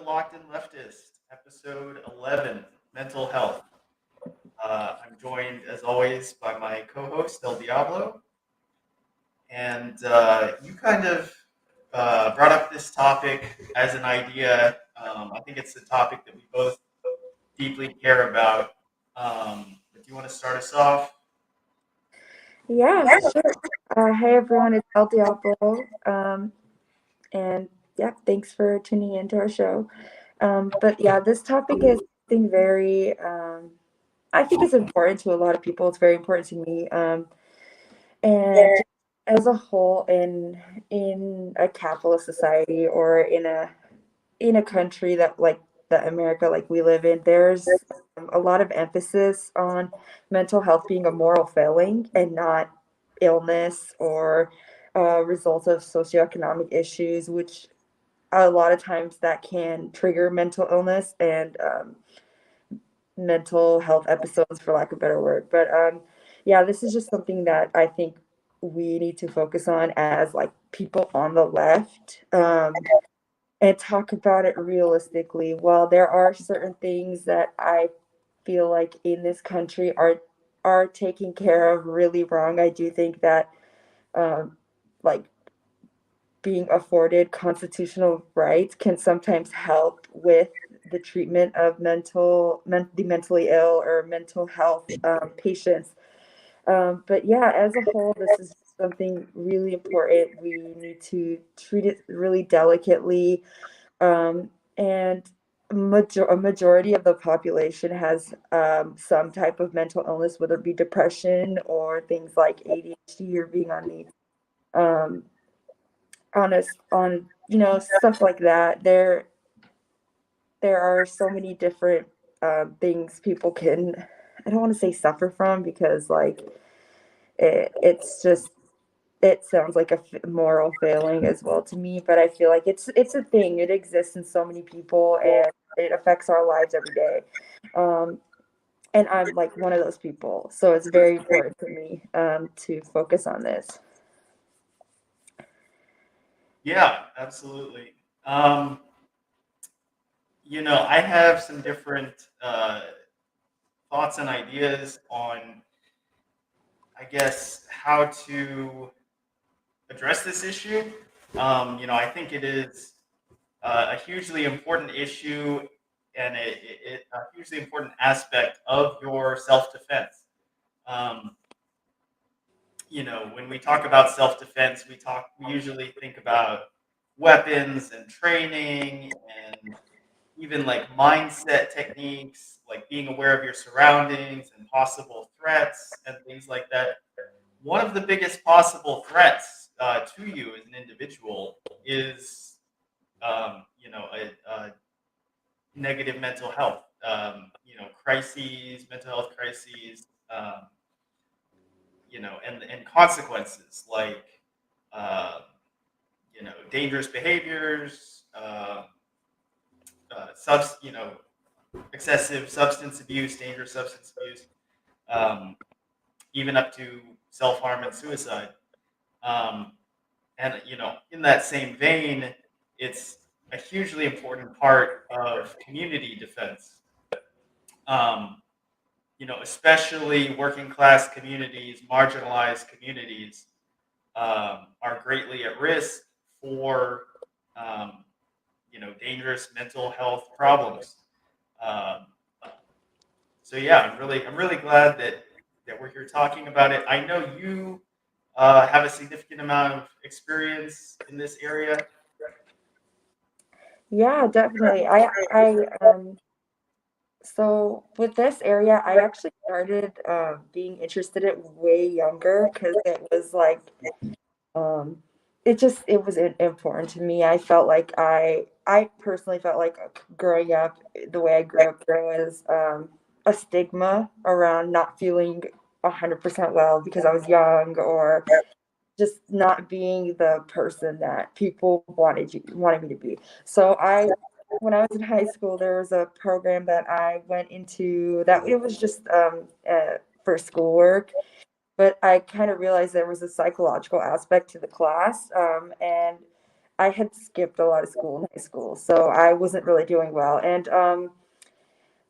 Locked in Leftist, episode 11, mental health. I'm joined, as always, by my co-host, Diablo. And you kind of brought up this topic as an idea. I think it's a topic that we both deeply care about. But do you want to start us off? Yeah, sure. Hey everyone, it's El Diablo. And yeah, thanks for tuning into our show. But yeah, this topic is something very, I think it's important to a lot of people. It's very important to me. And just as a whole, in a capitalist society or in a country that that America like we live in, there's a lot of emphasis on mental health being a moral failing and not illness or results of socioeconomic issues, which a lot of times that can trigger mental illness and mental health episodes, for lack of a better word. But yeah, this is just something that I think we need to focus on as like people on the left. And talk about it realistically. While there are certain things that I feel like in this country are taken care of really wrong, I do think that um, like being afforded constitutional rights can sometimes help with the treatment of the mentally ill or mental health patients. But yeah, as a whole, this is something really important. We need to treat it really delicately, and a majority of the population has some type of mental illness, whether it be depression or things like ADHD or being um, on stuff like that. There are so many different things people can. I don't want to say suffer from because like it's just it sounds like a moral failing as well to me, but I feel like it's a thing. It exists in so many people, and it affects our lives every day. Um, and I'm like one of those people, so it's very important for me to focus on this. Yeah, absolutely. Um, I have some different thoughts and ideas on, I guess, how to address this issue. I think it is a hugely important issue and a hugely important aspect of your self-defense. Um, when we talk about self-defense, we usually think about weapons and training and even like mindset techniques, like being aware of your surroundings and possible threats and things like that. One of the biggest possible threats to you as an individual is, a negative mental health, crises, mental health crises, and consequences like, uh, dangerous behaviors, excessive substance abuse, dangerous substance abuse, um, even up to self harm and suicide. Um, and in that same vein, it's a hugely important part of community defense. Um, especially working class communities, marginalized communities, are greatly at risk for um, dangerous mental health problems. Um, so yeah, I'm really glad that we're here talking about it. I know you have a significant amount of experience in this area. Yeah, definitely. So with this area, I actually started being interested in it way younger because it was like um, it was important to me. I felt like I personally felt like growing up the way I grew up, there was a stigma around not feeling 100% well because I was young or just not being the person that people wanted me to be. So I when I was in high school, there was a program that I went into that it was just for schoolwork, but I kind of realized there was a psychological aspect to the class, and I had skipped a lot of school in high school, so I wasn't really doing well. And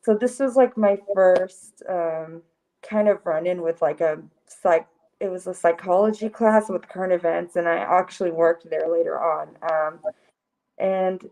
so this was like my first kind of run in with like a psych. It was a psychology class with current events, and I actually worked there later on. And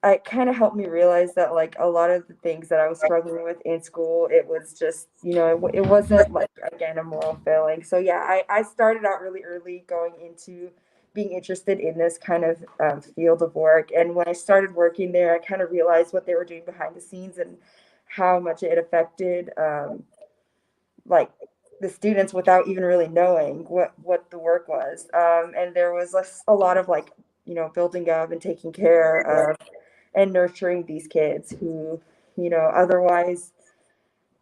it kind of helped me realize that like a lot of the things that I was struggling with in school, it was just, it wasn't like, again, a moral failing. So yeah, I started out really early going into being interested in this kind of field of work. And when I started working there, I kind of realized what they were doing behind the scenes and how much it affected like the students without even really knowing what the work was. And there was a lot of like, building up and taking care of and nurturing these kids who, otherwise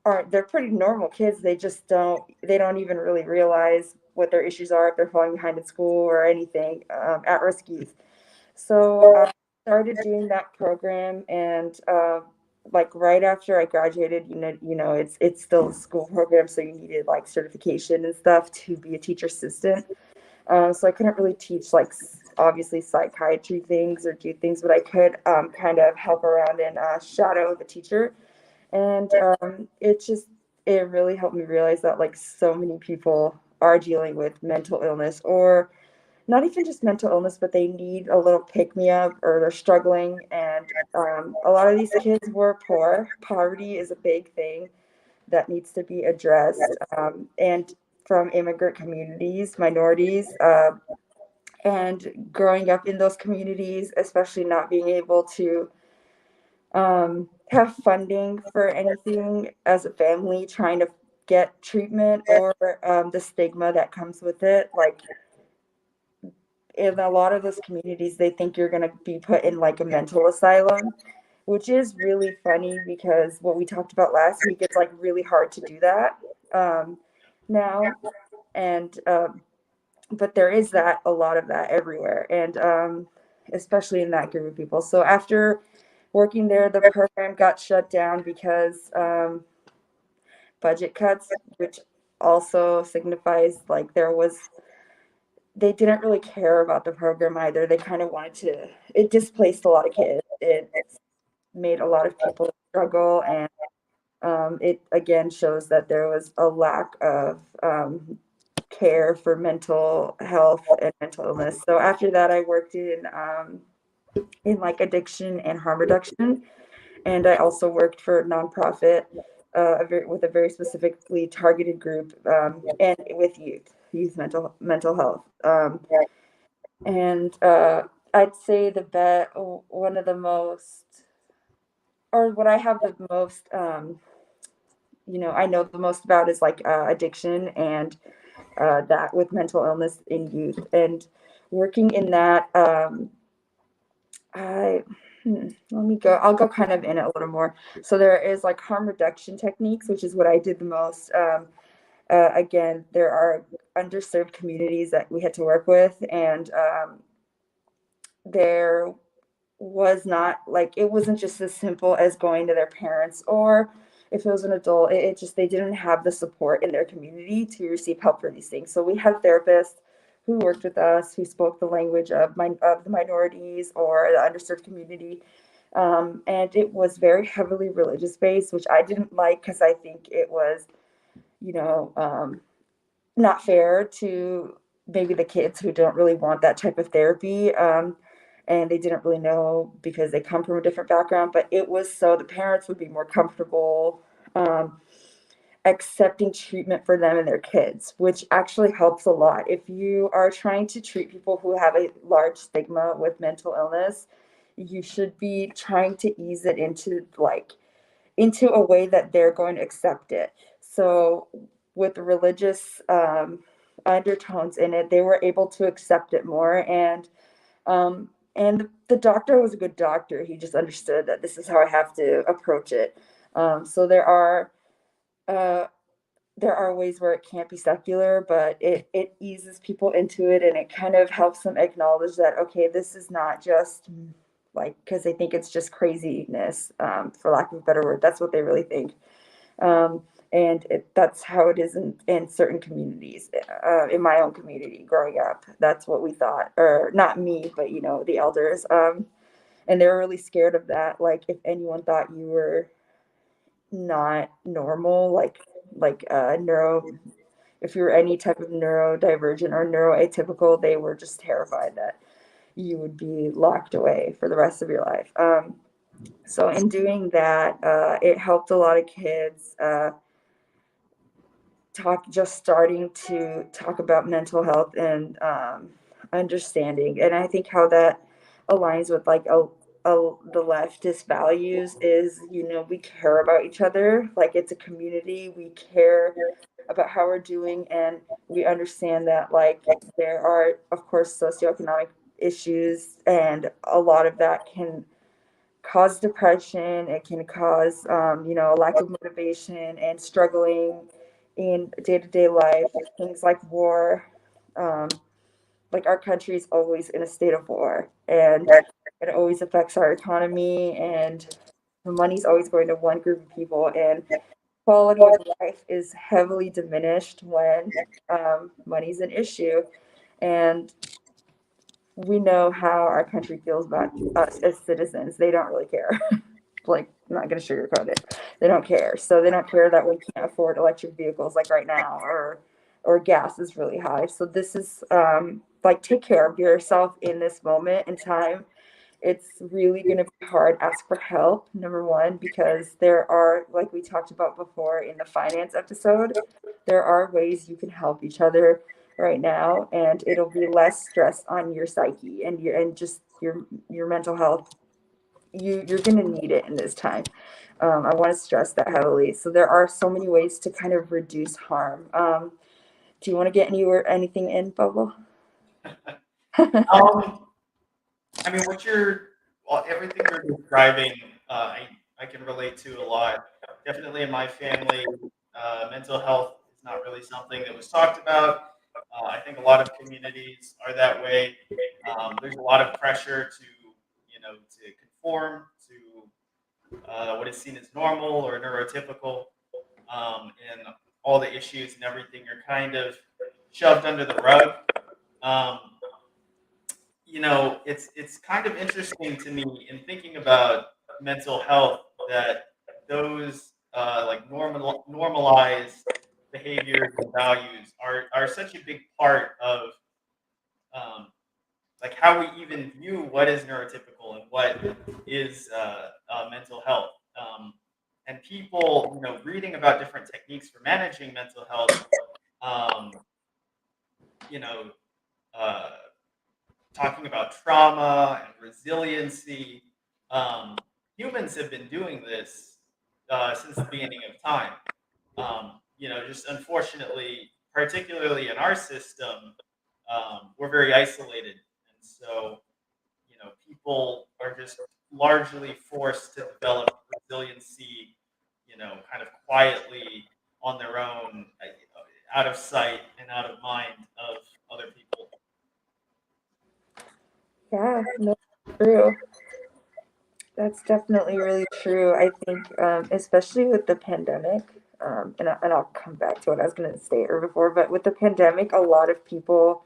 aren't, they're pretty normal kids. They don't even really realize what their issues are if they're falling behind in school or anything, at risk youth. So I started doing that program, and like right after I graduated, it's still a school program, so you needed like certification and stuff to be a teacher assistant. So I couldn't really teach like obviously psychiatry things or do things, but I could kind of help around and shadow the teacher. And it really helped me realize that like so many people are dealing with mental illness, or not even just mental illness, but they need a little pick me up, or they're struggling. And a lot of these kids were poor. Poverty is a big thing that needs to be addressed. And from immigrant communities, minorities, and growing up in those communities, especially not being able to have funding for anything as a family, trying to get treatment, or the stigma that comes with it. Like in a lot of those communities, they think you're going to be put in like a mental asylum, which is really funny because what we talked about last week, it's like really hard to do that now. And but there is that, a lot of that everywhere, and especially in that group of people. So after working there, the program got shut down because budget cuts, which also signifies like they didn't really care about the program either. They kind of wanted to, it displaced a lot of kids. It made a lot of people struggle, and it again shows that there was a lack of care for mental health and mental illness. So after that, I worked in like addiction and harm reduction, and I also worked for a nonprofit with a very specifically targeted group, and with youth mental health. And I'd say one of the most, or what I have the most, I know the most about is like addiction, and that with mental illness in youth, and working in that. I Let me go. I'll go kind of in it a little more. So there is like harm reduction techniques, which is what I did the most. Again, there are underserved communities that we had to work with, and there was not like, it wasn't just as simple as going to their parents, or if it was an adult, it just, they didn't have the support in their community to receive help for these things. So we had therapists who worked with us, who spoke the language of the minorities or the underserved community. And it was very heavily religious based, which I didn't like, because I think it was, you know, not fair to maybe the kids who don't really want that type of therapy. And they didn't really know because they come from a different background, but it was so the parents would be more comfortable accepting treatment for them and their kids, which actually helps a lot. If you are trying to treat people who have a large stigma with mental illness, you should be trying to ease it into a way that they're going to accept it. So with religious undertones in it, they were able to accept it more. And the doctor was a good doctor. He just understood that this is how I have to approach it. So uh, there are ways where it can't be secular, but it eases people into it, and it kind of helps them acknowledge that, okay, this is not just like, because they think it's just craziness, for lack of a better word. That's what they really think. And that's how it is in certain communities. In my own community growing up, that's what we thought, or not me, but the elders. And they were really scared of that. Like if anyone thought you were not normal, like neuro, if you were any type of neurodivergent or neuroatypical, they were just terrified that you would be locked away for the rest of your life. So in doing that, it helped a lot of kids starting to talk about mental health and understanding. And I think how that aligns with like the leftist values is, we care about each other. Like it's a community. We care about how we're doing, and we understand that like there are, of course, socioeconomic issues, and a lot of that can cause depression. It can cause, a lack of motivation and struggling in day-to-day life. Things like war, um, like our country is always in a state of war, and it always affects our economy, and the money's always going to one group of people, and quality of life is heavily diminished when money's an issue. And we know how our country feels about us as citizens. They don't really care. Like, I'm not going to sugarcoat it. They don't care. So they don't care that we can't afford electric vehicles like right now, or gas is really high. So this is like, take care of yourself in this moment in time. It's really going to be hard. Ask for help, number one, because there are, like we talked about before in the finance episode, there are ways you can help each other right now, and it'll be less stress on your psyche and just your mental health. You're going to need it in this time. I want to stress that heavily. So there are so many ways to kind of reduce harm. Do you want to get anything in, Bubble? Um, I mean, well, everything you're describing, I can relate to a lot. Definitely in my family, mental health is not really something that was talked about. I think a lot of communities are that way. There's a lot of pressure to conform to what is seen as normal or neurotypical, and all the issues and everything are kind of shoved under the rug. Um, it's kind of interesting to me in thinking about mental health that those like normalized behaviors and values are such a big part of um, like how we even view what is neurotypical and what is mental health. And people, reading about different techniques for managing mental health, um, you know, uh, talking about trauma and resiliency. Um, Humans have been doing this since the beginning of time. Just unfortunately, particularly in our system, we're very isolated, and so people are just largely forced to develop resiliency, kind of quietly on their own, out of sight and out of mind of other people. Yeah, no, true. That's definitely really true. I think, especially with the pandemic, and I'll come back to what I was going to say before, but with the pandemic, a lot of people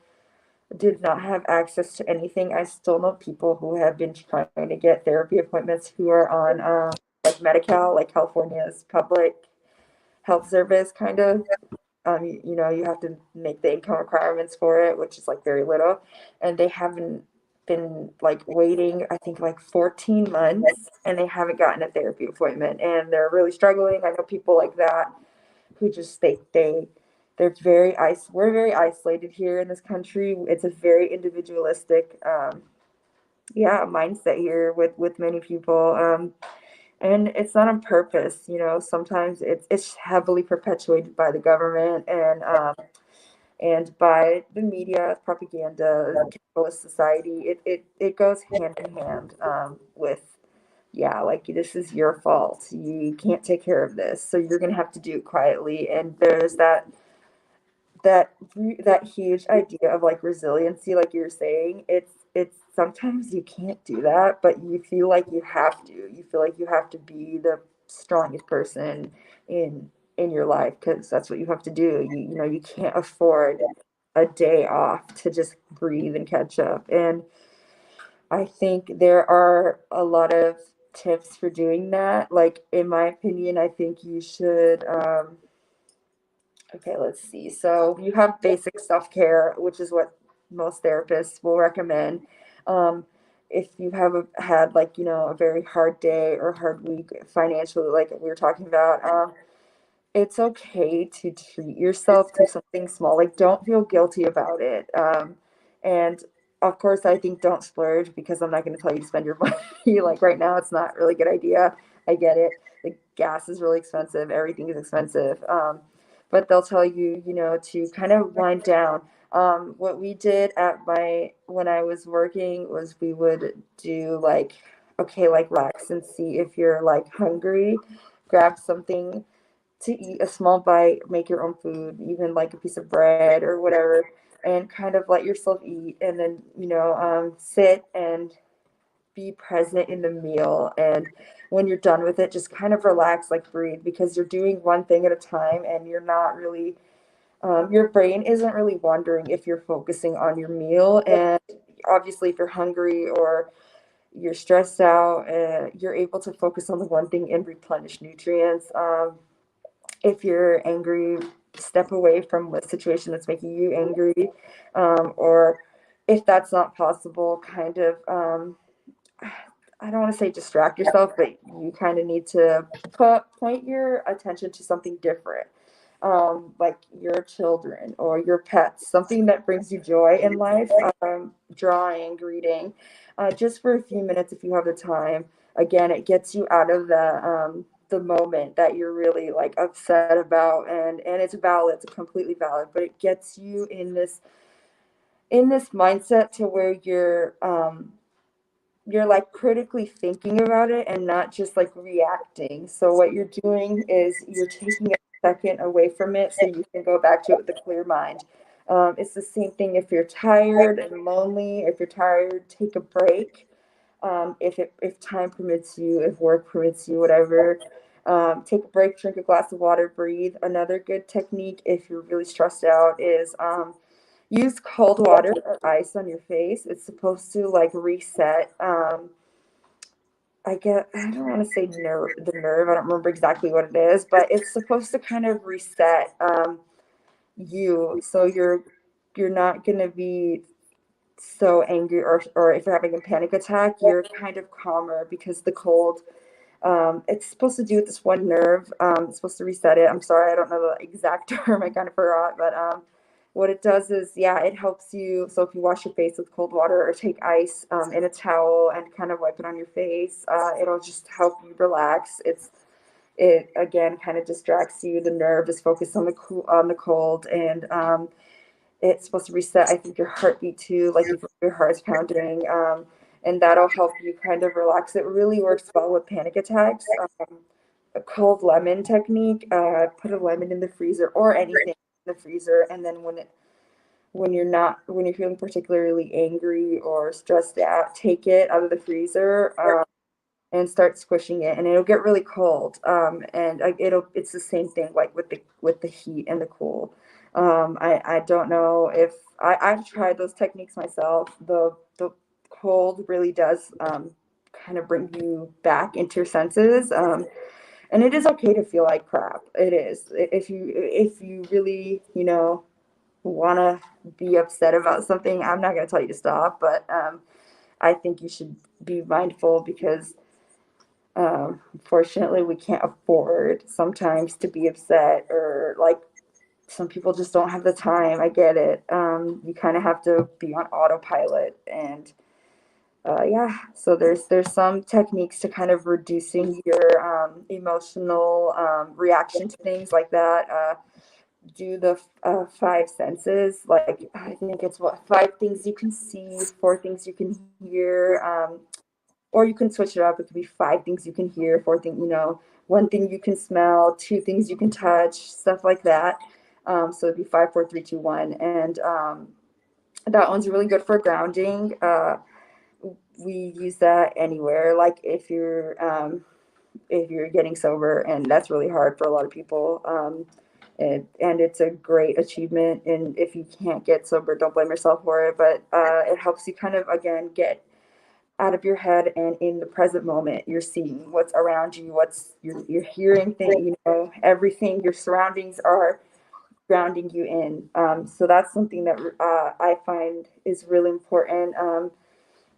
did not have access to anything. I still know people who have been trying to get therapy appointments who are on like Medi-Cal, like California's public health service, kind of. You have to make the income requirements for it, which is like very little, and they haven't been like waiting, I think like 14 months, and they haven't gotten a therapy appointment, and they're really struggling. I know people like that who just they're we're very isolated here in this country. It's a very individualistic yeah, mindset here with many people. And it's not on purpose. Sometimes it's heavily perpetuated by the government and by the media, propaganda, capitalist society. It goes hand in hand with, yeah, like, this is your fault. You can't take care of this, so you're gonna have to do it quietly. And there's that huge idea of like resiliency, like you're saying. It's sometimes you can't do that, but you feel like you have to. You feel like you have to be the strongest person in in your life because that's what you have to do. You know, you can't afford a day off to just breathe and catch up. And I think there are a lot of tips for doing that. Like, in my opinion, I think you should, okay, let's see. So you have basic self care, which is what most therapists will recommend. Um, if you have had, like, you know, a very hard day or hard week financially, like we were talking about, it's okay to treat yourself to something small. Like, don't feel guilty about it. And of course, I think don't splurge because I'm not going to tell you to spend your money. Like, right now, it's not really a good idea. I get it. The gas is really expensive. Everything is expensive. But they'll tell you, you know, to kind of wind down. What we did at when I was working was we would do like, okay, like relax and see if you're like hungry, grab something to eat, a small bite, make your own food, even like a piece of bread or whatever, and kind of let yourself eat, and then, you know, sit and be present in the meal. And when you're done with it, just kind of relax, like breathe, because you're doing one thing at a time, and you're not really, your brain isn't really wandering if you're focusing on your meal. And obviously, if you're hungry or you're stressed out, you're able to focus on the one thing and replenish nutrients. If you're angry, step away from a situation that's making you angry. Or if that's not possible, kind of, I don't want to say distract yourself, but you kind of need to point your attention to something different, like your children or your pets, something that brings you joy in life, drawing, reading, just for a few minutes if you have the time. Again, it gets you out of the moment that you're really like upset about, and it's valid, it's completely valid, but it gets you in this mindset to where you're like critically thinking about it and not just like reacting. So what you're doing is you're taking a second away from it so you can go back to it with a clear mind. It's the same thing if you're tired and lonely. If you're tired, take a break. If time permits you, if work permits you, whatever. Take a break, drink a glass of water, breathe. Another good technique if you're really stressed out is use cold water or ice on your face. It's supposed to like reset. I don't want to say the nerve. I don't remember exactly what it is, but it's supposed to kind of reset you, so you're not gonna be so angry, or if you're having a panic attack, you're kind of calmer because the cold, it's supposed to do with this one nerve. It's supposed to reset it. I'm sorry, I don't know the exact term. I kind of forgot, but what it does is, yeah, it helps you. So if you wash your face with cold water or take ice in a towel and kind of wipe it on your face, it'll just help you relax. It again kind of distracts you. The nerve is focused on the cold, and it's supposed to reset, I think, your heartbeat too, like if your heart's pounding, and that'll help you kind of relax. It really works well with panic attacks. A cold lemon technique, put a lemon in the freezer or anything in the freezer, and then when you're feeling particularly angry or stressed out, take it out of the freezer, and start squishing it, and it'll get really cold. And it's the same thing like with the heat and the cool. I don't know if I've tried those techniques myself. The cold really does kind of bring you back into your senses. And it is okay to feel like crap. It is. If you really, you know, want to be upset about something, I'm not going to tell you to stop, but I think you should be mindful because unfortunately, we can't afford sometimes to be upset, or like some people just don't have the time. I get it. You kind of have to be on autopilot, and yeah. So there's some techniques to kind of reducing your emotional reaction to things like that. Do the five senses. Like, I think it's what, five things you can see, four things you can hear. Or you can switch it up. It could be five things you can hear, four things, you know, one thing you can smell, two things you can touch, stuff like that. So it'd be five, four, three, two, one, and that one's really good for grounding. We use that anywhere. Like if you're if you're getting sober, and that's really hard for a lot of people. And it's a great achievement. And if you can't get sober, don't blame yourself for it. But it helps you kind of again get out of your head and in the present moment. You're seeing what's around you, what's you're hearing things. Everything. Your surroundings are grounding you in. So that's something that I find is really important.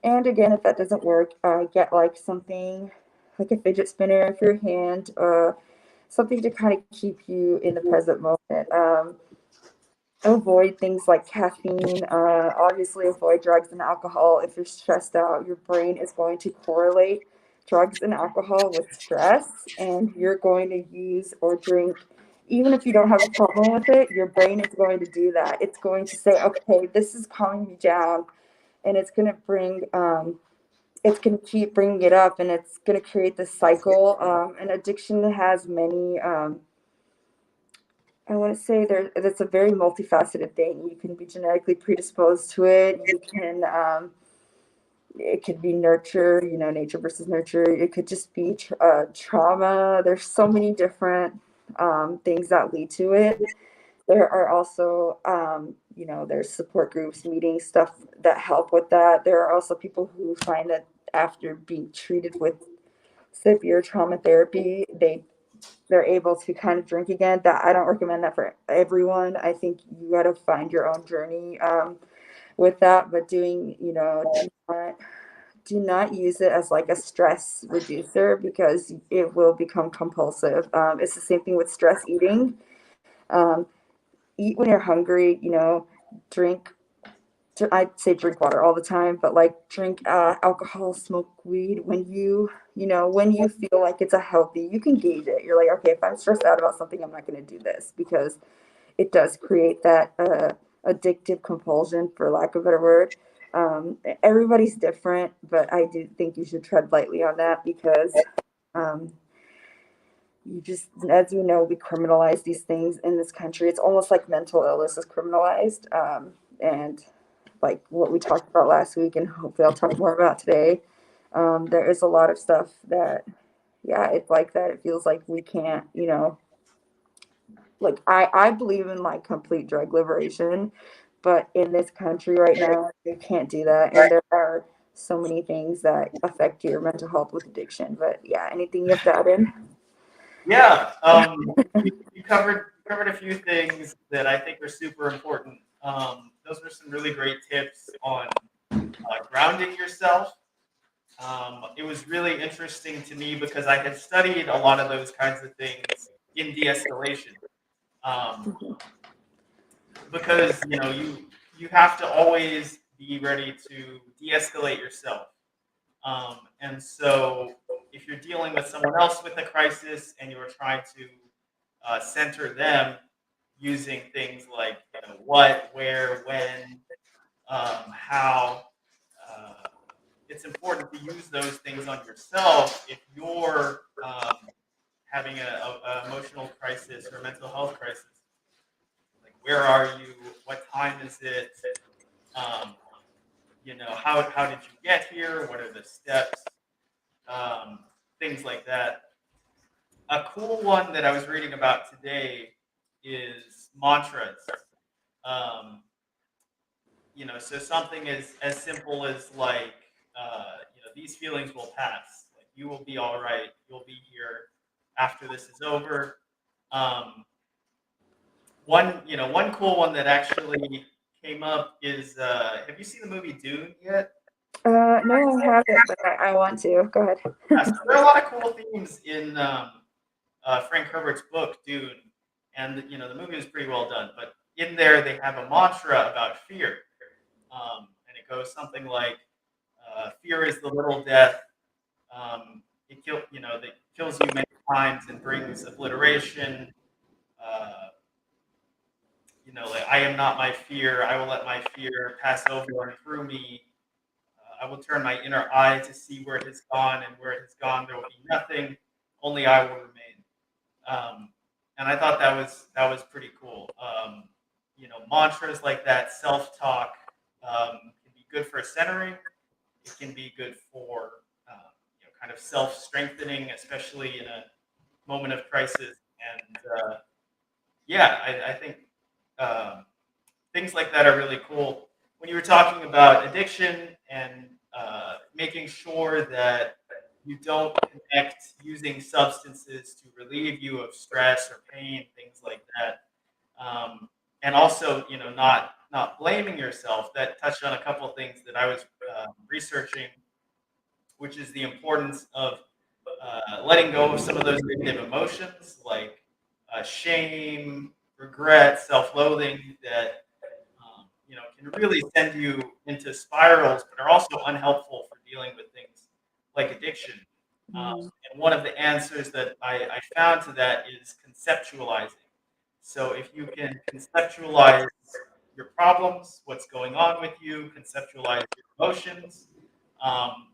And again, if that doesn't work, get like something like a fidget spinner for your hand, something to kind of keep you in the present moment. Avoid things like caffeine. Obviously, avoid drugs and alcohol. If you're stressed out, your brain is going to correlate drugs and alcohol with stress, and you're going to use or drink. Even if you don't have a problem with it, your brain is going to do that. It's going to say, okay, this is calming me down, and it's going to keep bringing it up, and it's going to create this cycle. And addiction has many, I want to say that's a very multifaceted thing. You can be genetically predisposed to it. It could be nurture, nature versus nurture. It could just be trauma. There's so many different things that lead to it. There are also, there's support groups, meetings, stuff that help with that. There are also people who find that after being treated with severe trauma therapy, they're able to kind of drink again. That I don't recommend that for everyone. I think you got to find your own journey with that. But do not use it as like a stress reducer, because it will become compulsive. It's the same thing with stress eating. Um, Eat when you're hungry. Drink. I'd say drink water all the time, but like drink alcohol, smoke weed when you feel like it's a healthy. You can gauge it. You're like, okay, if I'm stressed out about something, I'm not going to do this, because it does create that addictive compulsion, for lack of a better word. Everybody's different, but I do think you should tread lightly on that, because um, you just, as we know, we criminalize these things in this country. It's almost like mental illness is criminalized. And like what we talked about last week, and hopefully I'll talk more about today. There is a lot of stuff that, yeah, it's like that. It feels like we can't, like I believe in like complete drug liberation, but in this country right now, you can't do that. And there are so many things that affect your mental health with addiction. But yeah, anything you have to add in? Yeah, you covered a few things that I think are super important. Those were some really great tips on grounding yourself. It was really interesting to me because I had studied a lot of those kinds of things in de-escalation. Um, because you have to always be ready to de-escalate yourself. And so if you're dealing with someone else with a crisis and you're trying to center them using things like what, where, when, how, uh, it's important to use those things on yourself if you're having a emotional crisis or a mental health crisis. Like, where are you? What time is it? Um, how did you get here? What are the steps? Things like that. A cool one that I was reading about today is mantras. Um, so something as simple as like, these feelings will pass. Like, you will be all right. You'll be here after this is over. Um, one cool one that actually came up is, have you seen the movie Dune yet? No, I haven't, but I want to. Go ahead. Yeah, so there are a lot of cool themes in Frank Herbert's book Dune, and the movie is pretty well done. But in there, they have a mantra about fear, and it goes something like, "Fear is the little death. That kills you many times and brings obliteration. Uh, like, I am not my fear. I will let my fear pass over and through me. I will turn my inner eye to see where it has gone, and where it has gone, there will be nothing. Only I will remain." And I thought that was pretty cool. Mantras like that, self-talk, can be good for centering. It can be good for kind of self-strengthening, especially in a moment of crisis. And yeah, I think um, things like that are really cool. When you were talking about addiction and making sure that you don't connect using substances to relieve you of stress or pain, things like that, and also, not blaming yourself. That touched on a couple of things that I was researching, which is the importance of letting go of some of those negative emotions like shame, regret, self-loathing that can really send you into spirals, but are also unhelpful for dealing with things like addiction. Mm. And one of the answers that I found to that is conceptualizing. So if you can conceptualize your problems, what's going on with you, conceptualize your emotions,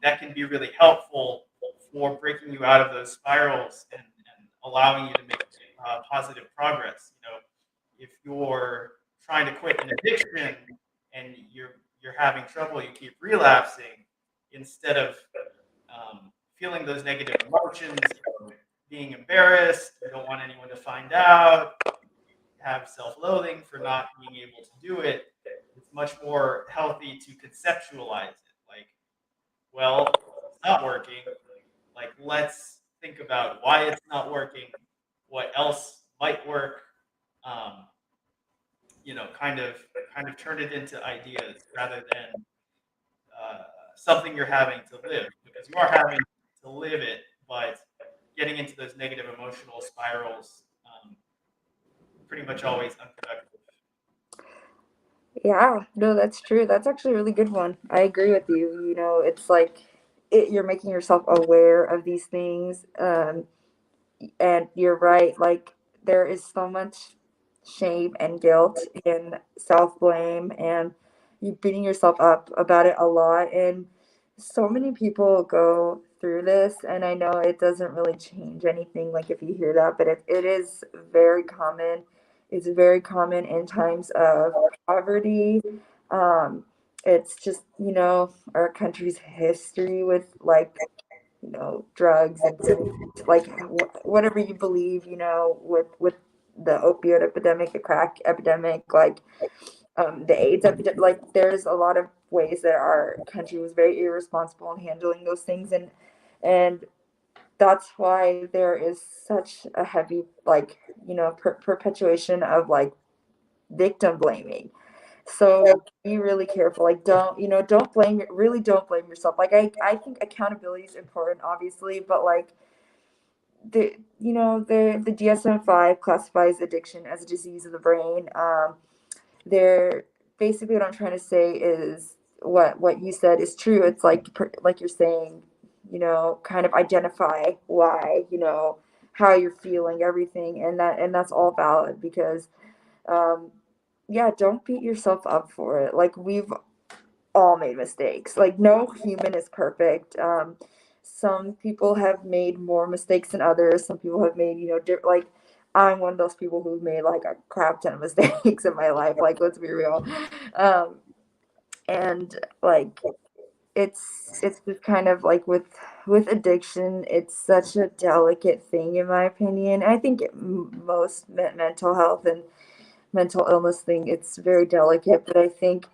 that can be really helpful for breaking you out of those spirals and allowing you to make positive progress. If you're trying to quit an addiction and you're having trouble, you keep relapsing instead of feeling those negative emotions, being embarrassed, you don't want anyone to find out, have self-loathing for not being able to do it. It's much more healthy to conceptualize it. Like, well, it's not working. Like, let's think about why it's not working, what else might work. Um, kind of turn it into ideas rather than uh, something you're having to live, because you are having to live it, but getting into those negative emotional spirals, pretty much always unproductive. Yeah, no, that's true. That's actually a really good one. I agree with you. It's like you're making yourself aware of these things. And you're right, like there is so much shame and guilt and self-blame, and you beating yourself up about it a lot. And so many people go through this, and I know it doesn't really change anything, like if you hear that, but it is very common. It's very common in times of poverty. It's just, our country's history with like, drugs and like whatever you believe, with the opioid epidemic, the crack epidemic, like the AIDS epidemic. Like there's a lot of ways that our country was very irresponsible in handling those things, and that's why there is such a heavy, like, perpetuation of like victim blaming. So be really careful. Like don't blame, really don't blame yourself. Like I think accountability is important, obviously, but like the DSM-5 classifies addiction as a disease of the brain. They're basically, what I'm trying to say is what you said is true. It's like you're saying, kind of identify why, how you're feeling, everything, and that's all valid because um yeah, don't beat yourself up for it. Like we've all made mistakes. Like no human is perfect. Some people have made more mistakes than others. Some people have made, like I'm one of those people who've made like a crap ton of mistakes in my life. Like let's be real. Um, and like it's just kind of like with addiction, it's such a delicate thing in my opinion. I think most mental health and mental illness thing, it's very delicate, but I think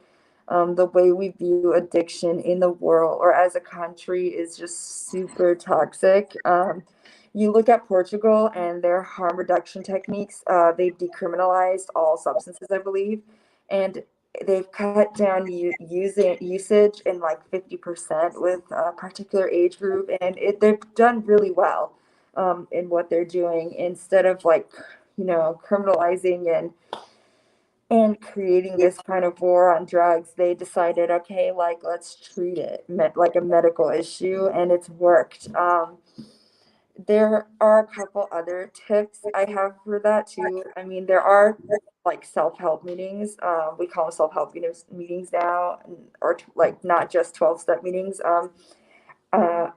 the way we view addiction in the world or as a country is just super toxic. You look at Portugal and their harm reduction techniques, they've decriminalized all substances, I believe, and they've cut down usage in like 50% with a particular age group, and they've done really well in what they're doing instead of like, criminalizing and creating this kind of war on drugs. They decided, okay, like let's treat it like a medical issue, and it's worked. There are a couple other tips I have for that too. I mean, there are like self-help meetings. We call them self-help meetings now, or like not just 12-step meetings. Uh,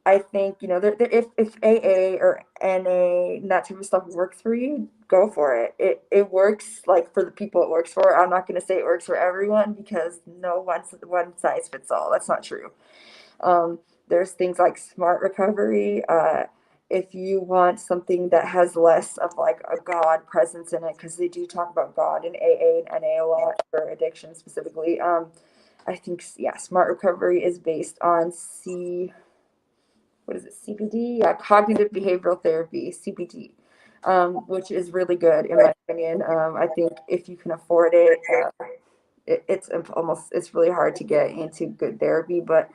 I think, if AA or NA and that type of stuff works for you, go for it. It works like for the people it works for. I'm not going to say it works for everyone because no one size fits all. That's not true. Um, There's things like smart recovery. If you want something that has less of like a God presence in it, because they do talk about God in AA and NA a lot for addiction specifically. I think, yeah, smart recovery is based on what is it, CBD? Yeah, cognitive behavioral therapy, CBT, which is really good in my opinion. I think if you can afford it, it's almost, it's really hard to get into good therapy, but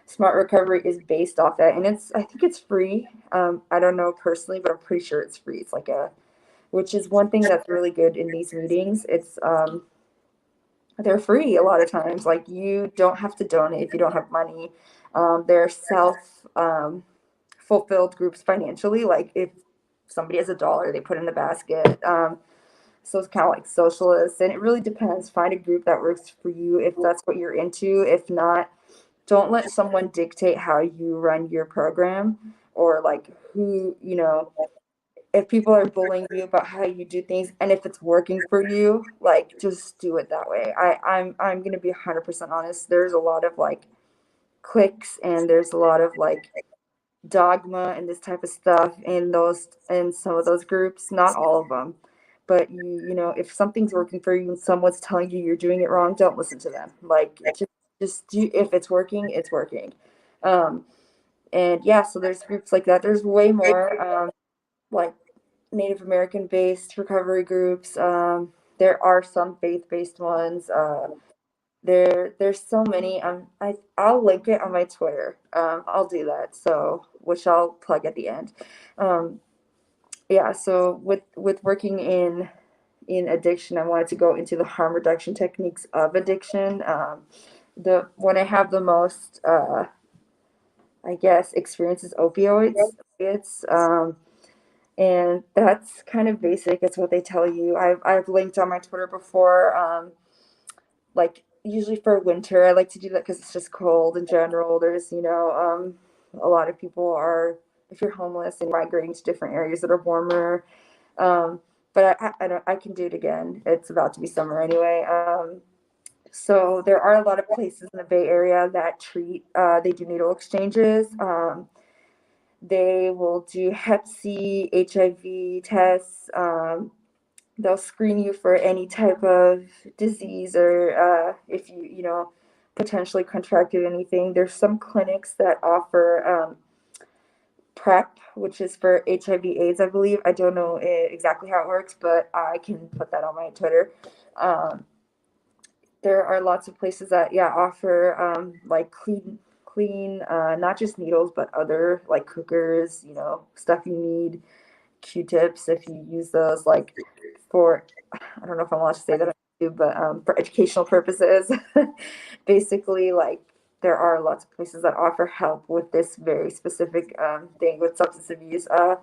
smart recovery is based off that, and I think it's free. I don't know personally, but I'm pretty sure it's free. It's like a, which is one thing that's really good in these meetings. It's they're free a lot of times. Like you don't have to donate if you don't have money. They're self fulfilled groups financially. Like if somebody has $1, they put in the basket. So it's kind of like socialists, and it really depends. Find a group that works for you if that's what you're into. If not, don't let someone dictate how you run your program, or like who, if people are bullying you about how you do things, and if it's working for you, like just do it that way. I'm gonna be 100% honest. There's a lot of like cliques, and there's a lot of like dogma and this type of stuff in some of those groups. Not all of them, but if something's working for you and someone's telling you you're doing it wrong, don't listen to them. Like just do, if it's working, it's working. um and yeah, so there's groups like that. There's way more like Native American based recovery groups. There are some faith based ones. There's so many. I'll link it on my Twitter. I'll do that. So which I'll plug at the end. Um, yeah. So with working in addiction, I wanted to go into the harm reduction techniques of addiction. The When I have the most, I guess, experience is opioids. It's and that's kind of basic. It's what they tell you. I've linked on my Twitter before. Like usually for winter, I like to do that because it's just cold in general. There's a lot of people are, if you're homeless and migrating to different areas that are warmer. Um, but I don't, I can do it again. It's about to be summer anyway. So there are a lot of places in the Bay Area that they do needle exchanges. They will do Hep C, HIV tests. They'll screen you for any type of disease, or if you potentially contracted anything. There's some clinics that offer PrEP, which is for HIV/AIDS, I believe. I don't know exactly how it works, but I can put that on my Twitter. Um, there are lots of places that, yeah, offer like clean, not just needles, but other like cookers, stuff you need, Q-tips if you use those, like for, I don't know if I'm allowed to say that on YouTube, but for educational purposes. Basically, like there are lots of places that offer help with this very specific thing with substance abuse. I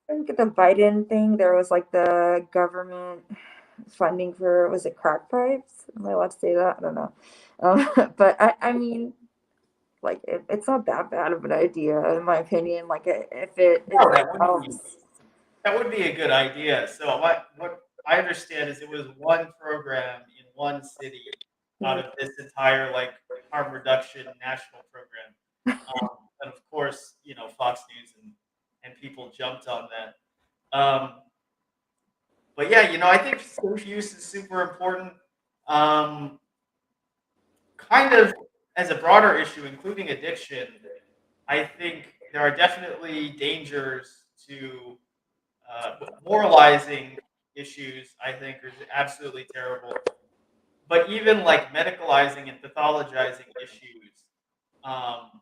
think the Biden thing, there was like the government funding for, was it crack pipes? Am I allowed to say that? I don't know. But I mean, like it's not that bad of an idea in my opinion. Like if No, it helps. that would be a good idea. So what I understand is it was one program in one city out Mhm. of this entire like harm reduction national program. And of course, Fox News and people jumped on that. But yeah, I think safe use is super important. Um, Kind of as a broader issue, including addiction, I think there are definitely dangers to moralizing issues. I think is absolutely terrible. But even like medicalizing and pathologizing issues, um,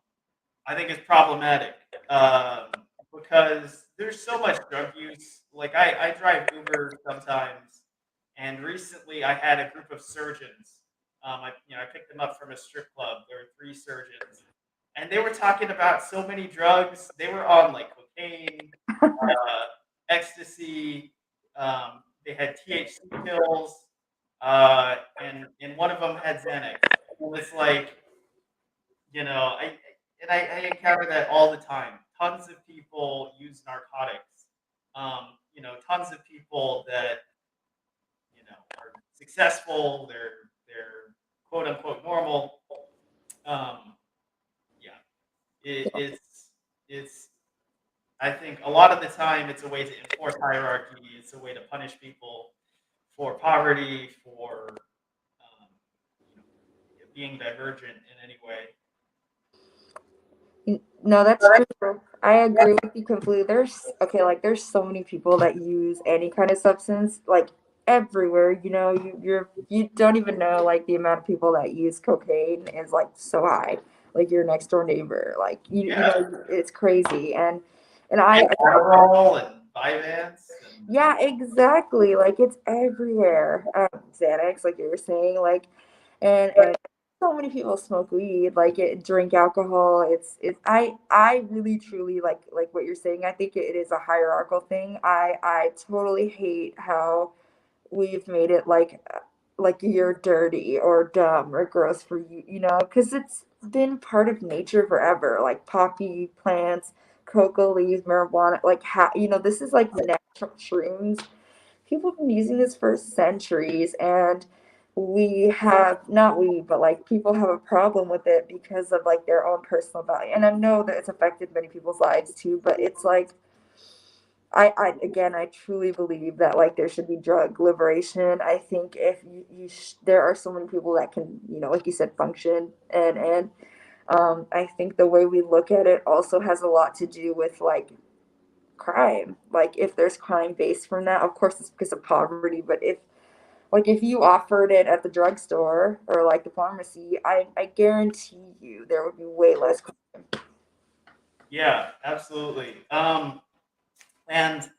I think is problematic because there's so much drug use. Like I drive Uber sometimes, and recently I had a group of surgeons. I picked them up from a strip club. There were three surgeons, and they were talking about so many drugs. They were on like cocaine, ecstasy. They had THC pills, and one of them had Xanax. And it's like, I encounter that all the time. Tons of people use narcotics. Tons of people that are successful. They're quote unquote normal. Um, yeah. a lot of the time it's a way to enforce hierarchy. It's a way to punish people for poverty, for you know, being divergent in any way. No, that's true. I agree with you completely. There's okay, like there's so many people that use any kind of substance, like everywhere. You know, you don't even know like the amount of people that use cocaine is like so high. Like your next door neighbor, like you Yeah, know, it's crazy. And and I Adderall and Vyvanse and yeah, exactly. Like it's everywhere. Xanax, like you were saying, like, and so many people smoke weed, like it, drink alcohol. It's. I really truly like what you're saying. I think it is a hierarchical thing. I totally hate how we've made it like you're dirty or dumb or gross for you, you know, because it's been part of nature forever. Like poppy plants, coca leaves, marijuana, like you know, this is like natural shrooms. People have been using this for centuries, and we have not we, but like people have a problem with it because of like their own personal value. And I know that it's affected many people's lives too, but it's like I again, I truly believe that like there should be drug liberation. I think if there are so many people that can, you know, like you said, function, and I think the way we look at it also has a lot to do with like crime. Like if there's crime based from that, of course it's because of poverty, but if you offered it at the drugstore or like the pharmacy, I guarantee you there would be way less crime. yeah, absolutely. And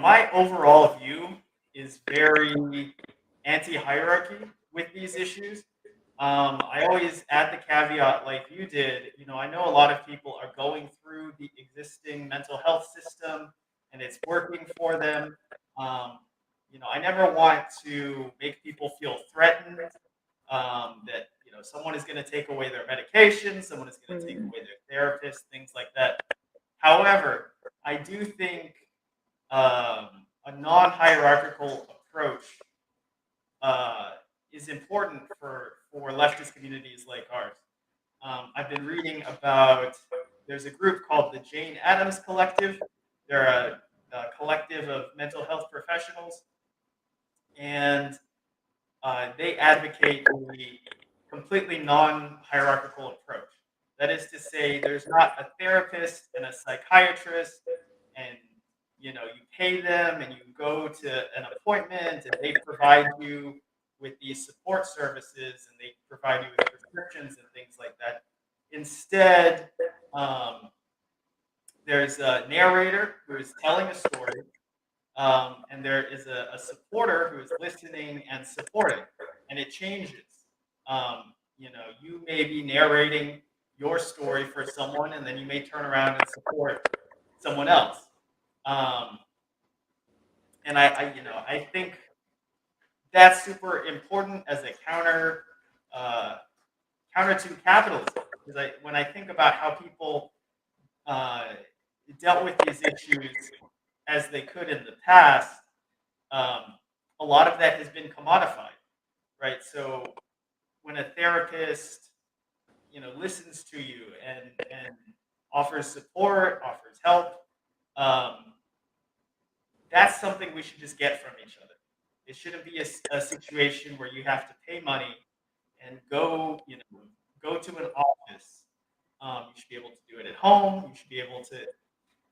my overall view is very anti-hierarchy with these issues. I always add the caveat, like you did. I know a lot of people are going through the existing mental health system, and it's working for them. Um, I never want to make people feel threatened that someone is going to take away their medication, someone is going to take Mm, away their therapist, things like that. However, I do think a non-hierarchical approach uh, is important for leftist communities like ours. I've been reading about there's a group called the Jane Addams Collective. They're a collective of mental health professionals, and they advocate a completely non-hierarchical approach. That is to say, there's not a therapist and a psychiatrist, and you pay them and you go to an appointment, and they provide you with these support services, and they provide you with prescriptions and things like that. Instead, um, there's a narrator who is telling a story, and there is a supporter who is listening and supporting, and it changes. You may be narrating your story for someone, and then you may turn around and support someone else. Um, and I think that's super important as a uh, counter to capitalism. Because when I think about how people uh, dealt with these issues as they could in the past, um, a lot of that has been commodified, right? So when a therapist, listens to you and offers support, offers help, um, that's something we should just get from each other. It shouldn't be a situation where you have to pay money and go to an office. You should be able to do it at home. You should be able to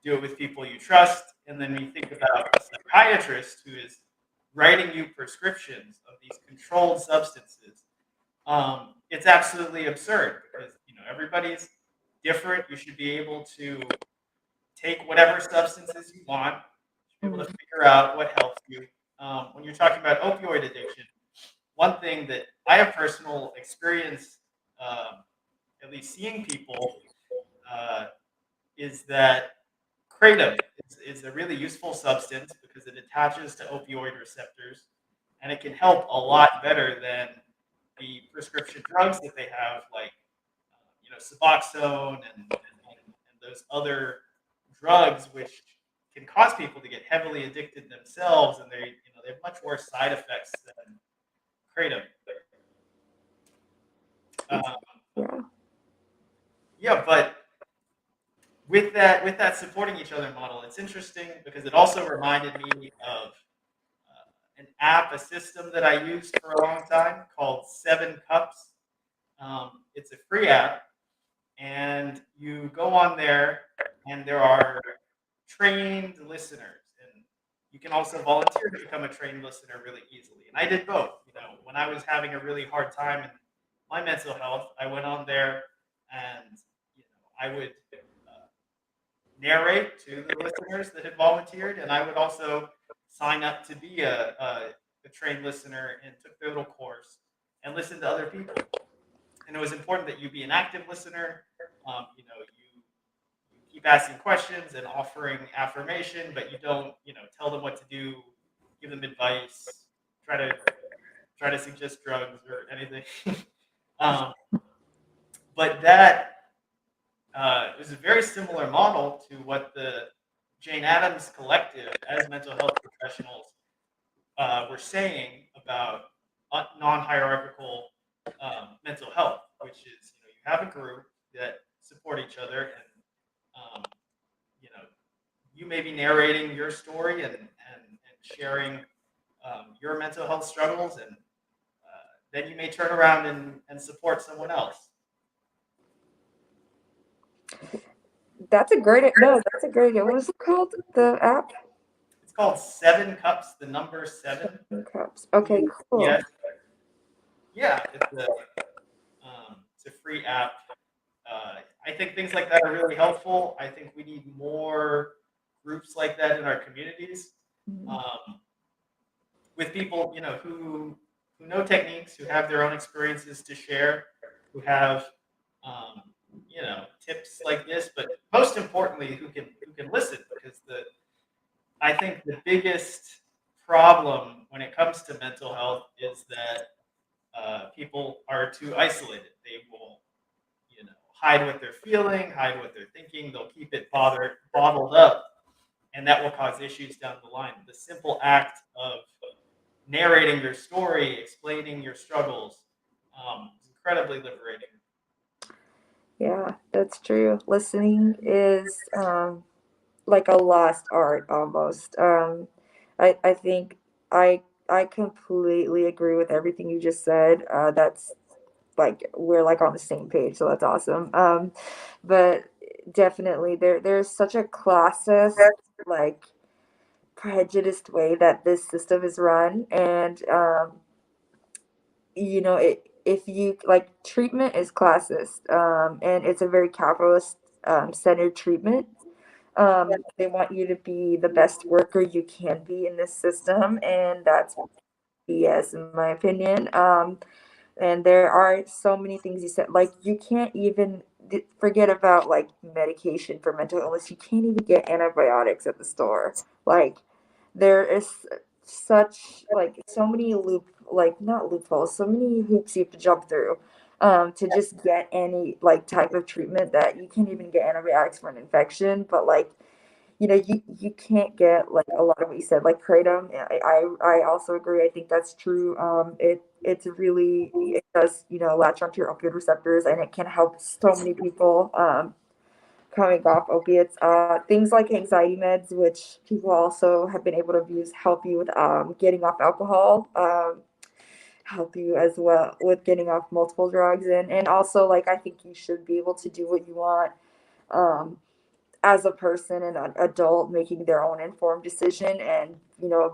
do it with people you trust. And then we think about a psychiatrist who is writing you prescriptions of these controlled substances. It's absolutely absurd because everybody's different. You should be able to take whatever substances you want. You should be able to mm, figure out what helps you. When you're talking about opioid addiction, one thing that I have personal experience, um, at least seeing people, uh, is that kratom is a really useful substance because it attaches to opioid receptors, and it can help a lot better than the prescription drugs that they have, like Suboxone and those other drugs, which can cause people to get heavily addicted themselves, and they have much worse side effects than kratom. it's Um, yeah. yeah, but with that supporting each other model, it's interesting because it also reminded me of an app, a system that I used for a long time called Seven Cups. It's a free app, and you go on there, and there are trained listeners, and you can also volunteer to become a trained listener really easily. And I did both. When I was having a really hard time in my mental health, I went on there, and I would narrate to the listeners that had volunteered, and I would also sign up to be a trained listener and took their little course and listen to other people. And it was important that you be an active listener. You keep asking questions and offering affirmation, but you don't, tell them what to do, give them advice, try to suggest drugs or anything. um, but that is a very similar model to what the Jane Addams Collective, as mental health professionals, were saying about non-hierarchical mental health, which is you have a group that support each other, and um, you know you may be narrating your story and sharing your mental health struggles, and then you may turn around and support someone else. That's a great, no, that's a great idea. What is it called? The app? It's called Seven Cups, the number seven. Cups. Okay, cool. Yes, yeah, it's a free app. I think things like that are really helpful. I think we need more groups like that in our communities, um, with people who know techniques, who have their own experiences to share, who have um, tips like this, but most importantly, who can listen, because the I think the biggest problem when it comes to mental health is that people are too isolated. They will, hide what they're feeling, hide what they're thinking. They'll keep it bottled up, and that will cause issues down the line. The simple act of narrating your story, explaining your struggles, is incredibly liberating. Yeah, that's true. Listening is like a lost art almost. I think I completely agree with everything you just said. That's like we're like on the same page, so that's awesome. But definitely there's such a classist, like prejudiced way that this system is run, and if you like, treatment is classist, and it's a very capitalist centered treatment. They want you to be the best worker you can be in this system, and that's BS in my opinion. And there are so many things you said, like you can't even forget about like medication for mental illness. You can't even get antibiotics at the store. Like there is such like so many like not loopholes, so many hoops you have to jump through to just get any like type of treatment, that you can't even get antibiotics for an infection. But like, you can't get like a lot of what you said, like kratom. I also agree. I think that's true. It's really, it does, latch onto your opioid receptors, and it can help so many people coming off opiates. Things like anxiety meds, which people also have been able to use, help you with getting off alcohol. Help you as well with getting off multiple drugs, and also like I think you should be able to do what you want. Um, as a person and an adult, making their own informed decision, and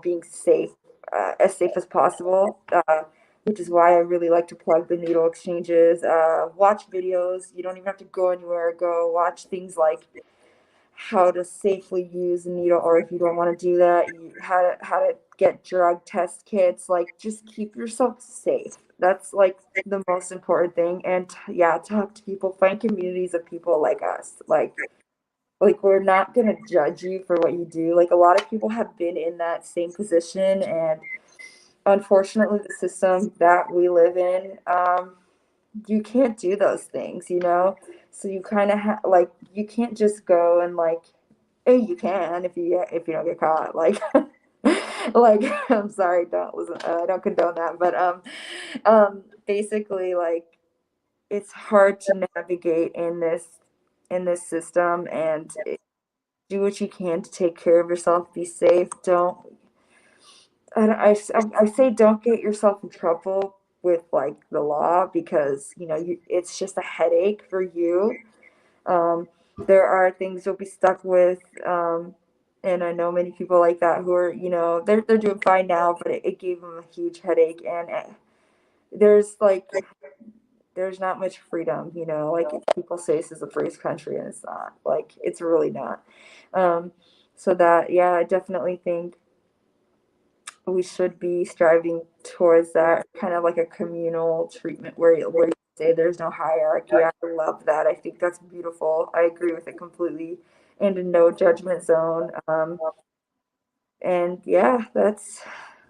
being safe, as safe as possible, which is why I really like to plug the needle exchanges. Watch videos. You don't even have to go anywhere. Go watch things like how to safely use a needle, or if you don't want to do that, how to get drug test kits. Like, just keep yourself safe. That's like the most important thing. And yeah, talk to people, find communities of people like us. Like we're not gonna judge you for what you do. Like a lot of people have been in that same position, and unfortunately, the system that we live in, you can't do those things, So you kind of like you can't just go and like, hey, you can if you don't get caught, like. Like, I'm sorry, don't listen, don't condone that, but basically, like, it's hard to navigate in this in this system, and do what you can to take care of yourself. Be safe. Don't I say don't get yourself in trouble with like the law because it's just a headache for you. Um, there are things you'll be stuck with, and I know many people like that who are they're doing fine now, but it gave them a huge headache, and there's like there's not much freedom. Like people say this is a free country, and it's not. Like it's really not. Um, so that yeah, I definitely think we should be striving towards that kind of like a communal treatment where you say there's no hierarchy. I love that. I think that's beautiful. I agree with it completely. And a no judgment zone. And yeah, I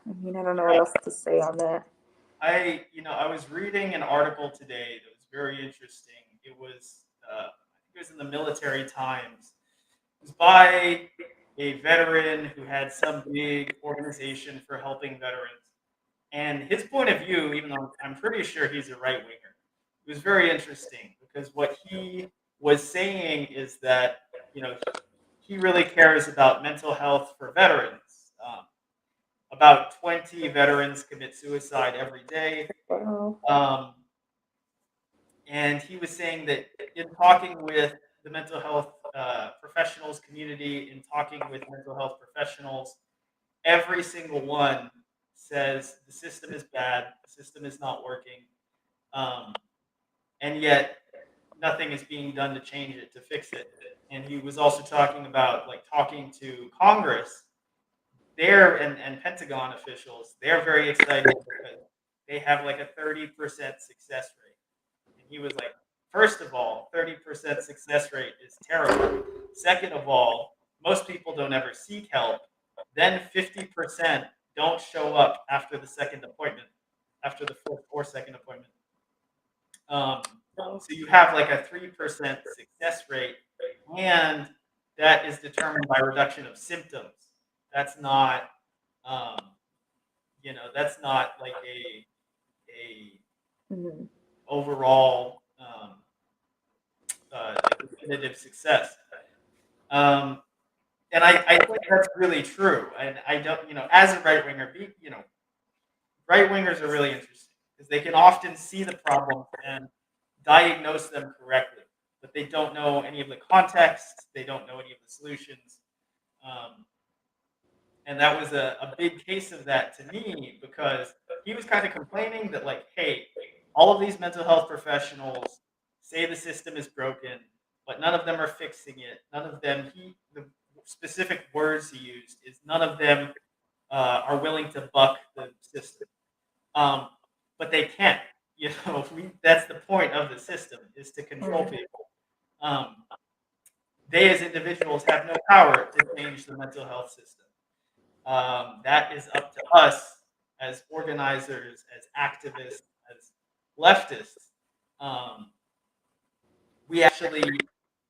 don't know what else to say on that. I was reading an article today that was very interesting. I think it was in the Military Times. It was by a veteran who had some big organization for helping veterans. And his point of view, even though I'm pretty sure he's a right winger, it was very interesting because what he was saying is that he really cares about mental health for veterans. About 20 veterans commit suicide every day. Wow. Um, and he was saying that in talking with the mental health professionals community, in talking with mental health professionals, every single one says the system is bad, the system is not working, um, and yet nothing is being done to change it, to fix it. And he was also talking about like talking to Congress there and Pentagon officials. They're very excited because they have like a 30% success rate. And he was like, first of all, 30% success rate is terrible. Second of all, most people don't ever seek help. Then 50% don't show up after the second appointment, after the fourth or second appointment. Um, Wow. so you have like a 3% success rate, and that is determined by reduction of symptoms. That's not, um, that's not like a Mhm. overall like definitive success. Um, and I think that's really true. And I don't, as a right winger, right wingers are really interesting because they can often see the problems and diagnose them correctly, but they don't know any of the context. They don't know any of the solutions. Um, and that was a big case of that to me because he was kind of complaining that like, hey, all of these mental health professionals say the system is broken, but none of them are fixing it. None of them, the specific words he used is none of them are willing to buck the system. Um, but they can't. That's the point of the system is to control Mhm. people. Um, they as individuals have no power to change the mental health system. That is up to us as organizers, as activists, as leftists. Um, we actually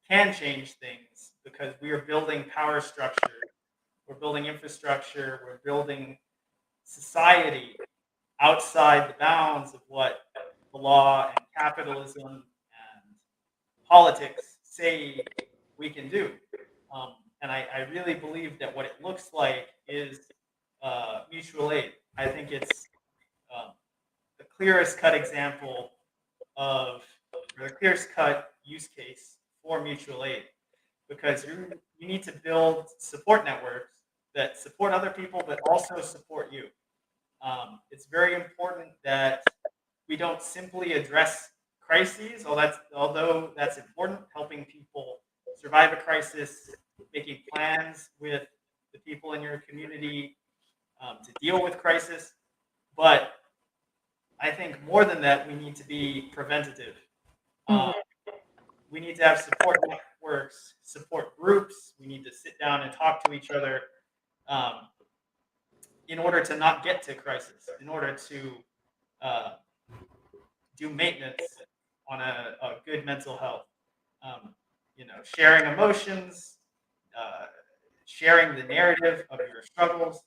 can change things because we are building power structure, we're building infrastructure, we're building society outside the bounds of what the law and capitalism and politics say we can do. And I really believe that what it looks like is mutual aid. I think it's um, the clearest cut example of, or the clearest cut use case for mutual aid because you need to build support networks that support other people but also support you. It's very important that we don't simply address crises, although that's important, helping people survive a crisis, making plans with the people in your community to deal with crisis. But I think more than that, we need to be preventative. Um, Mhm. we need to have support networks, support groups. We need to sit down and talk to each other um, in order to not get to crisis, in order to uh, do maintenance on a good mental health. Um, sharing emotions, uh, sharing the narrative of your struggles,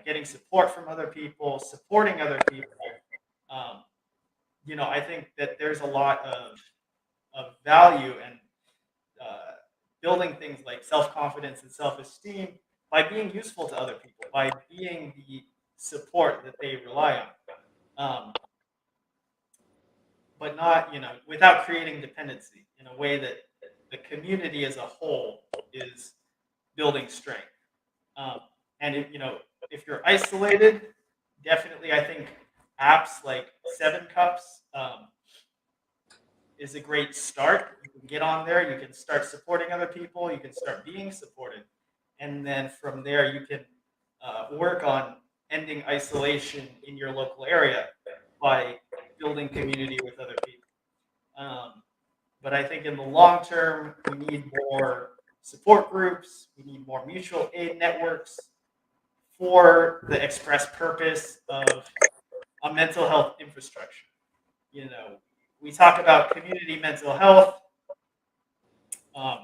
getting support from other people, supporting other people. I think that there's a lot of value, and building things like self-confidence and self-esteem by being useful to other people, by being the support that they rely on. But not, without creating dependency in a way that the community as a whole is building strength. Um, and if you're isolated, definitely I think apps like Seven Cups is a great start. You can get on there, you can start supporting other people, you can start being supported, and then from there you can work on ending isolation in your local area by building community with other people. Um, but I think in the long term, we need more support groups, we need more mutual aid networks for the express purpose of a mental health infrastructure. You know, we talk about community mental health, um,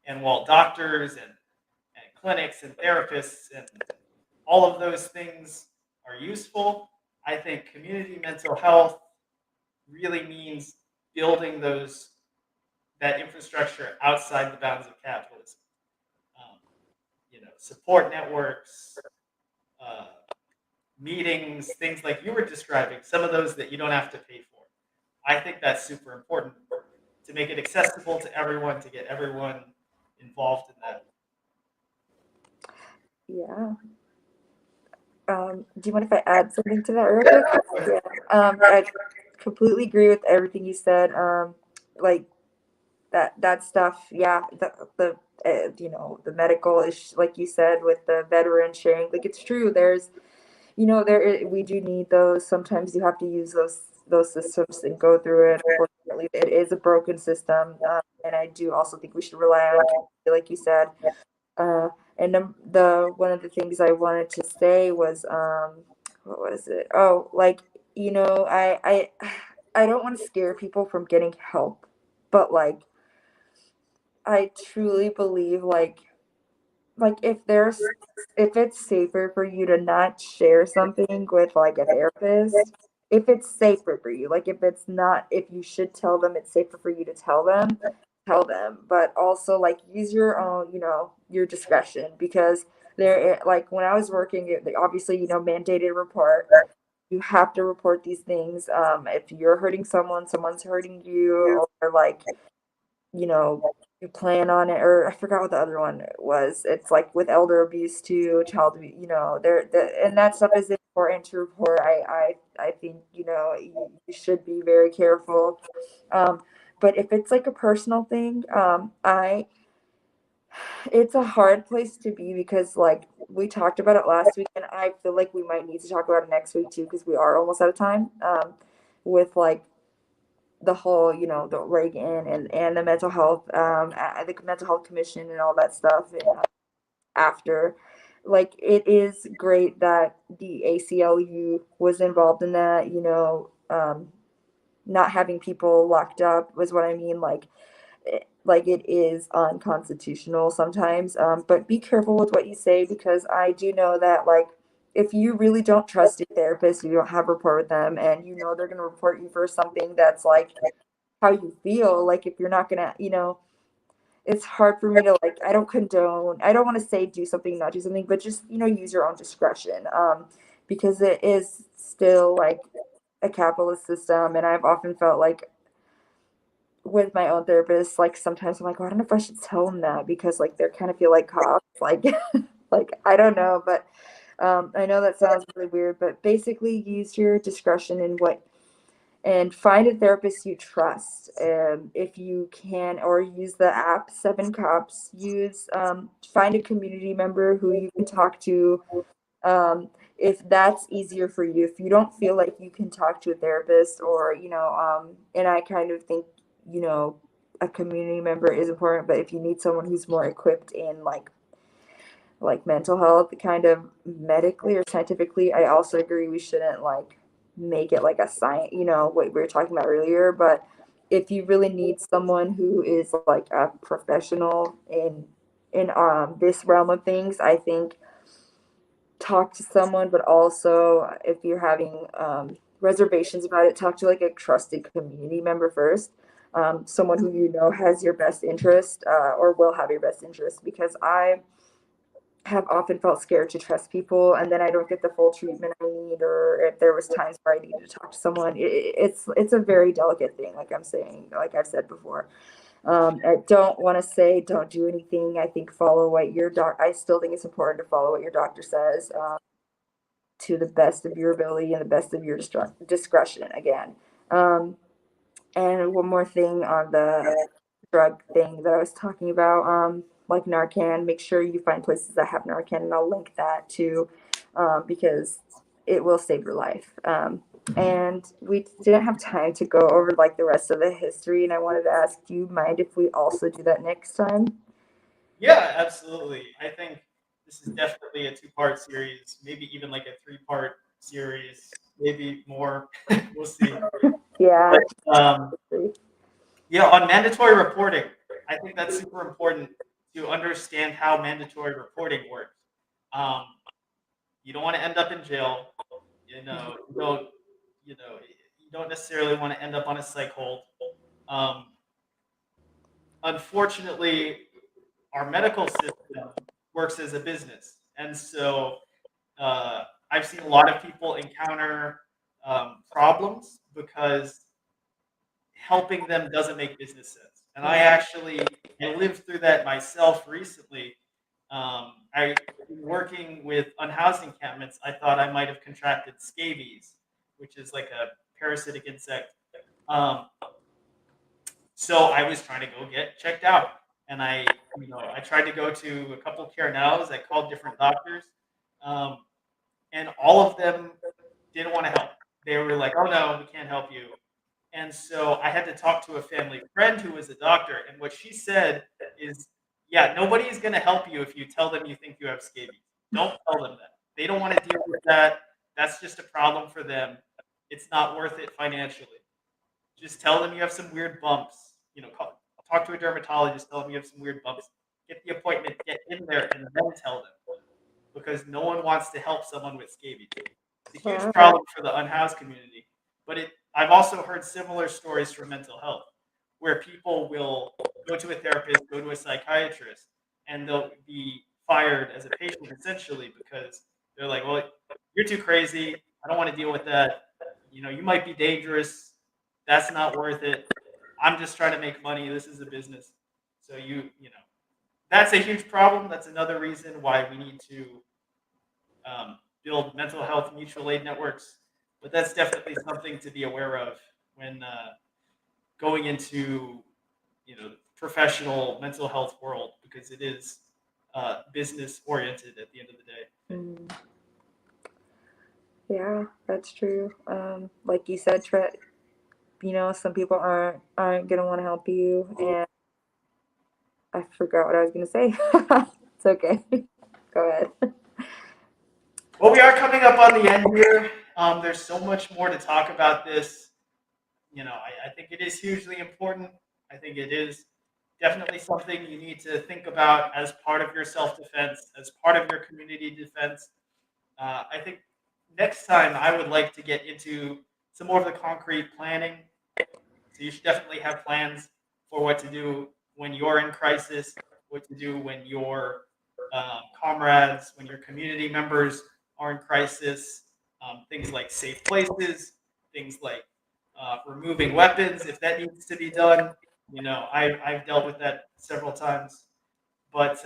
and while doctors and clinics and therapists and all of those things are useful, I think community mental health really means building that infrastructure outside the bounds of capitalism. Um, support networks, uh, meetings, things like you were describing, some of those that you don't have to pay for. I think that's super important to make it accessible to everyone, to get everyone involved in that. Yeah. Do you mind if I add something to that real quick? Yeah. I completely agree with everything you said. Like that stuff. Yeah. The medical is like you said with the veteran sharing. Like it's true. There's we do need those. Sometimes you have to use those systems and go through it. Unfortunately, it is a broken system, and I do also think we should rely on, like you said. Uh, and the one of the things I wanted to say was, what was it? Oh, like I don't want to scare people from getting help, but like I truly believe like if it's safer for you to not share something with like a therapist, if it's safer for you, like if it's not, if you should tell them, it's safer for you to tell them, but also like use your own, your discretion, because like when I was working, they obviously, mandated report. You have to report these things. If you're hurting someone's hurting you, or like, you know, you plan on it, or I forgot what the other one was. It's like with elder abuse too, child abuse, and that stuff is important to report. I think, you should be very careful. Um, but if it's like a personal thing, it's a hard place to be, because like we talked about it last week, and I feel like we might need to talk about it next week too, because we are almost out of time. With like the whole, the Reagan and the mental health, the mental health commission and all that stuff. After, like, it is great that the ACLU was involved in that. Not having people locked up was what I mean. Like it is unconstitutional sometimes. But be careful with what you say, because I do know that, like, if you really don't trust your therapist, you don't have rapport with them, and they're going to report you for something that's like how you feel, like if you're not gonna, it's hard for me to, like, I don't condone, I don't want to say do something, not do something, but just, use your own discretion, because it is still like a capitalist system. And I've often felt like with my own therapist, like sometimes I'm like, oh, I don't know if I should tell them that, because like they kind of feel like cops, like like I don't know. But I know that sounds really weird, but basically use your discretion in what, and find a therapist you trust, if you can, or use the app Seven Cops. Use, find a community member who you can talk to, if that's easier for you. If you don't feel like you can talk to a therapist, or and I kind of think, a community member is important, but if you need someone who's more equipped in like mental health, kind of medically or scientifically, I also agree we shouldn't like make it like a science, what we were talking about earlier. But if you really need someone who is like a professional in this realm of things, I think talk to someone. But also, if you're having reservations about it, talk to like a trusted community member first. someone who you know has your best interest, or will have your best interest, because I have often felt scared to trust people, and then I don't get the full treatment I need, or if there was times where I needed to talk to someone. It's a very delicate thing, like I'm saying, like I've said before. I don't want to say don't do anything. I think follow what your I still think it's important to follow what your doctor says, to the best of your ability and the best of your discretion. Again, um, and one more thing on the drug thing that I was talking about, like Narcan, make sure you find places that have Narcan, and I'll link that too, because it will save your life. And we didn't have time to go over like the rest of the history, and I wanted to ask, do you mind if we also do that next time? Yeah, absolutely. I think this is definitely a two-part series, maybe even like a three-part series, maybe more. We'll see. Yeah. But yeah, on mandatory reporting, I think that's super important to understand how mandatory reporting works. Um, you don't want to end up in jail. You don't necessarily want to end up on a psych hold. Um, Unfortunately, our medical system works as a business, and so I've seen a lot of people encounter problems because helping them doesn't make business sense. And I lived through that myself recently. I working with unhoused encampments. I thought I might have contracted scabies, which is like a parasitic insect. Um, so I was trying to go get checked out, and I tried to go to a couple care nows. I called different doctors, um, and all of them didn't want to help. They were like, "Oh no, we can't help you." And so I had to talk to a family friend who was a doctor, and what she said is, "Yeah, nobody is going to help you if you tell them you think you have scabies. Don't tell them that. They don't want to deal with that. That's just a problem for them. It's not worth it financially. Just tell them you have some weird bumps. Talk to a dermatologist. Tell them you have some weird bumps. Get the appointment. Get in there, and then tell them." Because no one wants to help someone with scabies. It's a huge Wow. problem for the unhoused community. But I've also heard similar stories from mental health, where people will go to a therapist, go to a psychiatrist, and they'll be fired as a patient essentially because they're like, "Well, you're too crazy. I don't want to deal with that. You might be dangerous. That's not worth it. I'm just trying to make money. This is a business." So that's a huge problem. That's another reason why we need to build mental health mutual aid networks. But that's definitely something to be aware of when going into professional mental health world, because it is business oriented at the end of the day. Mm, yeah, that's true. Like you said, some people aren't gonna want to help you, and I forgot what I was gonna say. It's okay. Go ahead. Well, we are coming up on the end here. There's so much more to talk about this. I think it is hugely important. I think it is definitely something you need to think about as part of your self-defense, as part of your community defense. I think next time I would like to get into some more of the concrete planning. So you should definitely have plans for what to do when you're in crisis, what to do when your comrades, when your community members are in crisis. Things like safe places, things like removing weapons if that needs to be done. I've dealt with that several times. But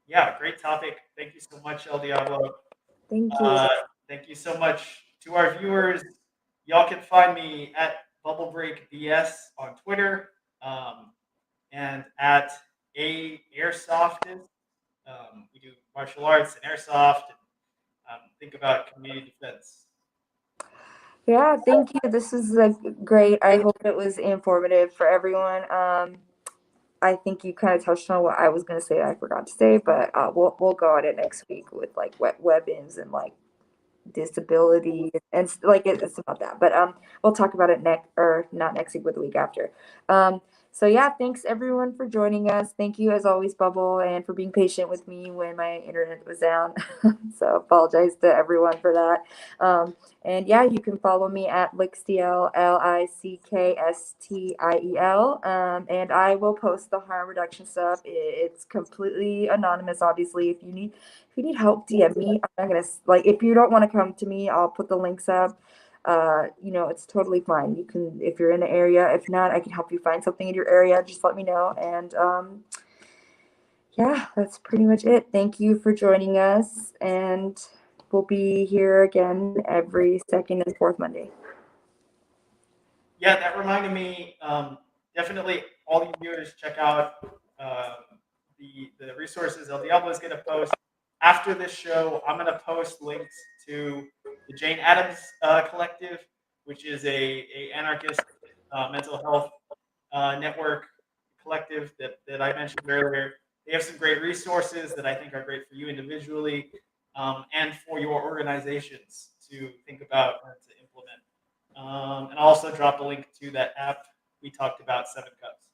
yeah, great topic. Thank you so much, El Diablo. Thank you. Uh, Thank you so much to our viewers. Y'all can find me at Bubble Break BS on Twitter, and at A Airsoftist. We do martial arts and airsoft, and think about community defense. Yeah, thank you. This is like great. I hope it was informative for everyone. I think you kind of touched on what I was gonna say. I forgot to say, but we'll go at it next week with like weapons and like disability, and like it's about that. But we'll talk about it next, or not next week, but the week after. So yeah, thanks everyone for joining us. Thank you as always, Bubble, and for being patient with me when my internet was down. So apologize to everyone for that. And yeah, you can follow me at Lickstiel, Lickstiel. And I will post the harm reduction stuff. It's completely anonymous, obviously. If you need help, DM me. I'm not gonna like if you don't want to come to me, I'll put the links up. It's totally fine. You can, if you're in the area. If not, I can help you find something in your area. Just let me know. And yeah, that's pretty much it. Thank you for joining us, and we'll be here again every second and fourth Monday. Yeah, that reminded me. Definitely, all you viewers check out the resources El Diablo is going to post after this show. I'm going to post links to the Jane Addams Collective, which is a anarchist mental health network collective that I mentioned earlier. They have some great resources that I think are great for you individually and for your organizations to think about and to implement. And I'll also drop a link to that app we talked about, Seven Cups.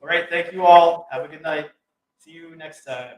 All right, thank you all. Have a good night. See you next time.